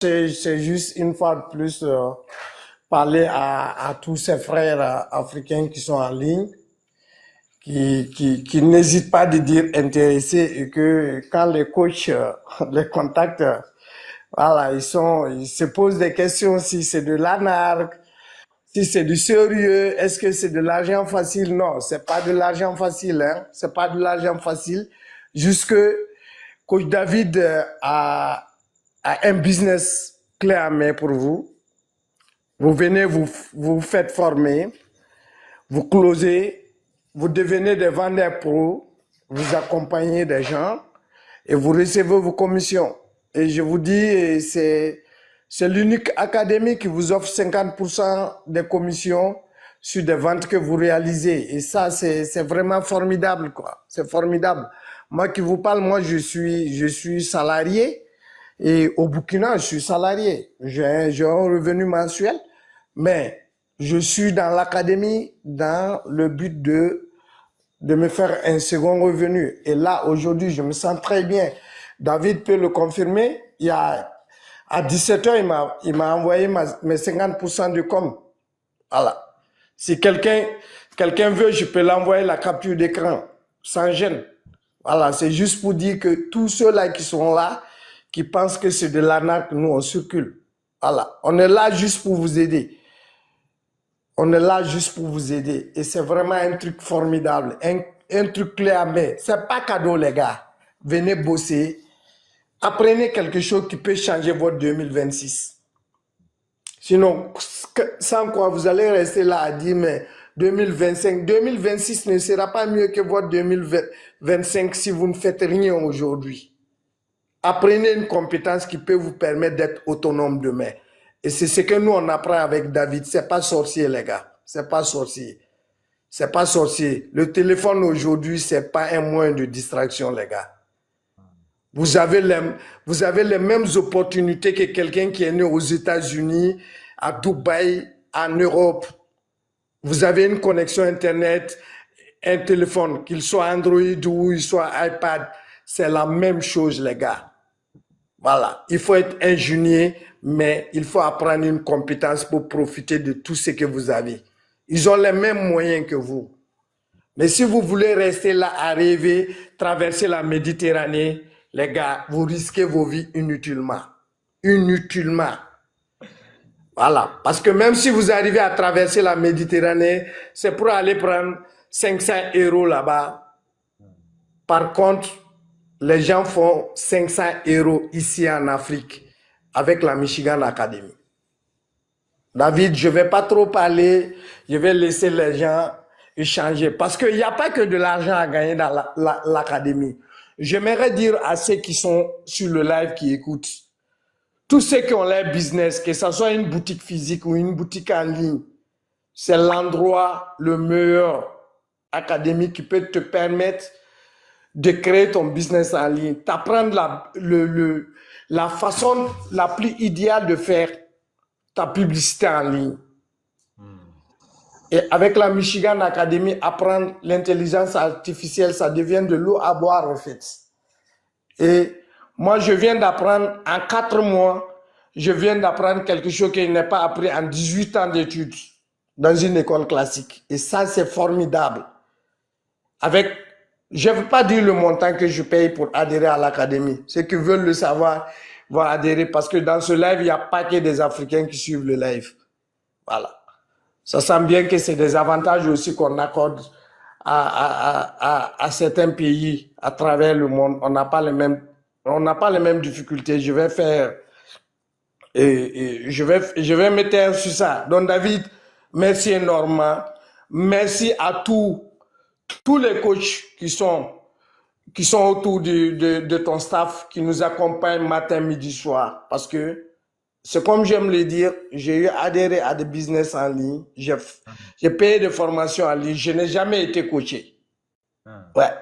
C'est juste une fois de plus parler à tous ces frères africains qui sont en ligne, qui n'hésitent pas de dire intéressés et que quand les coachs les contactent, voilà, ils se posent des questions si c'est de l'anarque, si c'est du sérieux, est-ce que c'est de l'argent facile? Non, c'est pas de l'argent facile, hein. C'est pas de l'argent facile. Jusque Coach David a un business clé à main pour vous. Vous venez, vous faites former, vous closez, vous devenez des vendeurs pros, vous accompagnez des gens et vous recevez vos commissions. Et je vous dis, c'est l'unique académie qui vous offre 50% des commissions sur des ventes que vous réalisez. Et ça, c'est vraiment formidable, quoi. C'est formidable. Moi qui vous parle, moi, je suis salarié. Et au Burkina, je suis salarié. J'ai un revenu mensuel. Mais je suis dans l'académie dans le but de me faire un second revenu. Et là, aujourd'hui, je me sens très bien. David peut le confirmer. À 17h, il m'a envoyé mes 50% de com. Voilà. Si quelqu'un veut, je peux l'envoyer la capture d'écran sans gêne. Voilà, c'est juste pour dire que tous ceux-là qui sont là, qui pensent que c'est de l'arnaque, nous, on circule. Voilà. On est là juste pour vous aider. On est là juste pour vous aider. Et c'est vraiment un truc formidable. Un truc clé à main. C'est pas cadeau, les gars. Venez bosser. Apprenez quelque chose qui peut changer votre 2026. Sinon, sans quoi vous allez rester là à dire, mais 2026 ne sera pas mieux que votre 2025 si vous ne faites rien aujourd'hui. Apprenez une compétence qui peut vous permettre d'être autonome demain. Et c'est ce que nous, on apprend avec David. C'est pas sorcier, les gars. C'est pas sorcier. C'est pas sorcier. Le téléphone aujourd'hui, c'est pas un moyen de distraction, les gars. Vous avez les mêmes opportunités que quelqu'un qui est né aux États-Unis, à Dubaï, en Europe. Vous avez une connexion Internet, un téléphone, qu'il soit Android ou il soit iPad. C'est la même chose, les gars. Voilà. Il faut être ingénieux, mais il faut apprendre une compétence pour profiter de tout ce que vous avez. Ils ont les mêmes moyens que vous. Mais si vous voulez rester là à rêver, traverser la Méditerranée, les gars, vous risquez vos vies inutilement. Inutilement. Voilà. Parce que même si vous arrivez à traverser la Méditerranée, c'est pour aller prendre 500 € là-bas. Par contre, les gens font 500 € ici en Afrique avec la Michigan Academy. David, je ne vais pas trop parler, je vais laisser les gens échanger. Parce qu'il n'y a pas que de l'argent à gagner dans l'académie. J'aimerais dire à ceux qui sont sur le live, qui écoutent, tous ceux qui ont leur business, que ce soit une boutique physique ou une boutique en ligne, c'est l'endroit le meilleur académique qui peut te permettre de créer ton business en ligne, t'apprendre la façon la plus idéale de faire ta publicité en ligne. Et avec la Michigan Academy, apprendre l'intelligence artificielle, ça devient de l'eau à boire en fait. Et moi, je viens d'apprendre en 4 mois, je viens d'apprendre quelque chose que je n'ai pas appris en 18 ans d'études dans une école classique. Et ça, c'est formidable. Je ne veux pas dire le montant que je paye pour adhérer à l'académie. Ceux qui veulent le savoir vont adhérer parce que dans ce live, il n'y a pas que des Africains qui suivent le live. Voilà. Ça semble bien que c'est des avantages aussi qu'on accorde à certains pays à travers le monde. On n'a pas les mêmes difficultés. Je vais faire je vais mettre sur ça. Donc David, merci énormément. Merci à tous les coachs qui sont autour de ton staff, qui nous accompagnent matin, midi, soir. Parce que c'est comme j'aime le dire, j'ai eu adhéré à des business en ligne, j'ai payé des formations en ligne, je n'ai jamais été coaché. Ouais.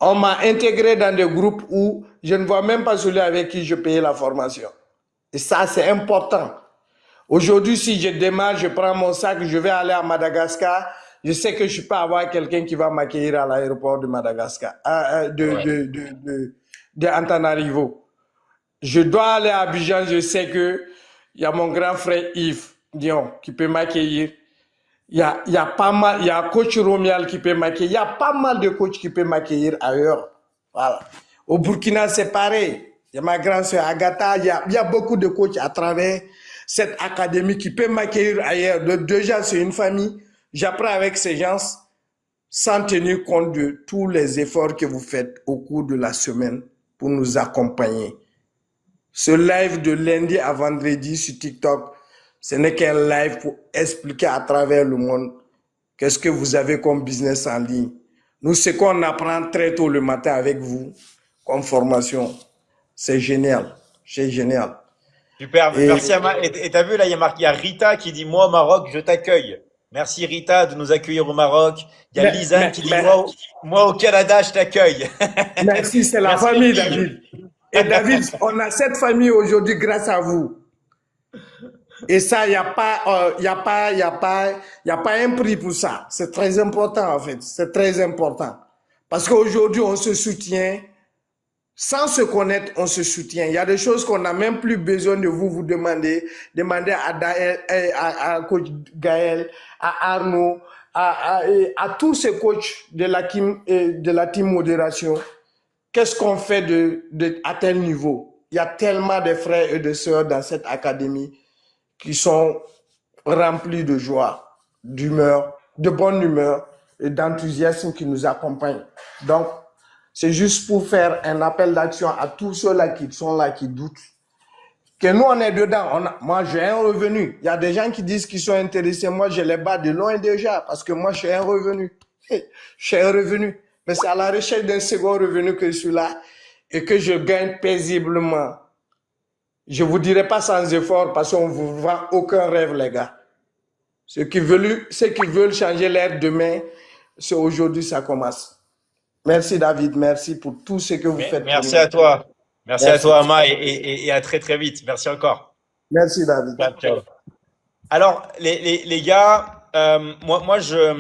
On m'a intégré dans des groupes où je ne vois même pas celui avec qui je payais la formation. Et ça, c'est important. Aujourd'hui, si je démarre, je prends mon sac, je vais aller à Madagascar, je sais que je peux avoir quelqu'un qui va m'accueillir à l'aéroport de Madagascar, de Antananarivo. Je dois aller à Abidjan, je sais que il y a mon grand frère Yves Dion qui peut m'accueillir. Il y a pas mal, il y a coach Romial qui peut m'accueillir. Il y a pas mal de coachs qui peuvent m'accueillir ailleurs. Voilà. Au Burkina, c'est pareil. Il y a ma grande sœur Agatha. Il y a beaucoup de coachs à travers cette académie qui peuvent m'accueillir ailleurs. Déjà, c'est une famille. J'apprends avec ces gens sans tenir compte de tous les efforts que vous faites au cours de la semaine pour nous accompagner. Ce live de lundi à vendredi sur TikTok, ce n'est qu'un live pour expliquer à travers le monde qu'est-ce que vous avez comme business en ligne. Nous, ce qu'on apprend très tôt le matin avec vous, comme formation, c'est génial. C'est génial. Super, Et merci Ama. Et t'as vu là, il y a Rita qui dit moi au Maroc, je t'accueille. Merci Rita de nous accueillir au Maroc. Il y a mais, Lisanne mais, qui dit mais, moi au Canada, je t'accueille. merci, c'est la Merci famille, les David. filles. Et David, on a cette famille aujourd'hui grâce à vous. Et ça, il n'y a pas, y a pas un prix pour ça. C'est très important, en fait. C'est très important. Parce qu'aujourd'hui, on se soutient. Sans se connaître, on se soutient. Il y a des choses qu'on n'a même plus besoin de vous demander. Demandez à Daël, à coach Gaël, à Arnaud, à tous ces coachs de la team modération. Qu'est-ce qu'on fait à tel niveau? Il y a tellement de frères et de sœurs dans cette académie qui sont remplis de joie, d'humeur, de bonne humeur et d'enthousiasme qui nous accompagnent. Donc, c'est juste pour faire un appel d'action à tous ceux-là qui sont là, qui doutent. Que nous, on est dedans. Moi, j'ai un revenu. Il y a des gens qui disent qu'ils sont intéressés. Moi, je les bats de loin déjà parce que moi, j'ai un revenu. J'ai un revenu. Mais c'est à la recherche d'un second revenu que je suis là et que je gagne paisiblement. Je ne vous dirai pas sans effort parce qu'on ne vous vend aucun rêve, les gars. Ceux qui veulent changer l'ère demain, c'est aujourd'hui ça commence. Merci David, merci pour tout ce que vous faites pour Merci nous. à toi. Merci à Merci. toi Ama et à très très vite. Merci encore. Merci David. Ciao, ciao. Alors les gars, moi je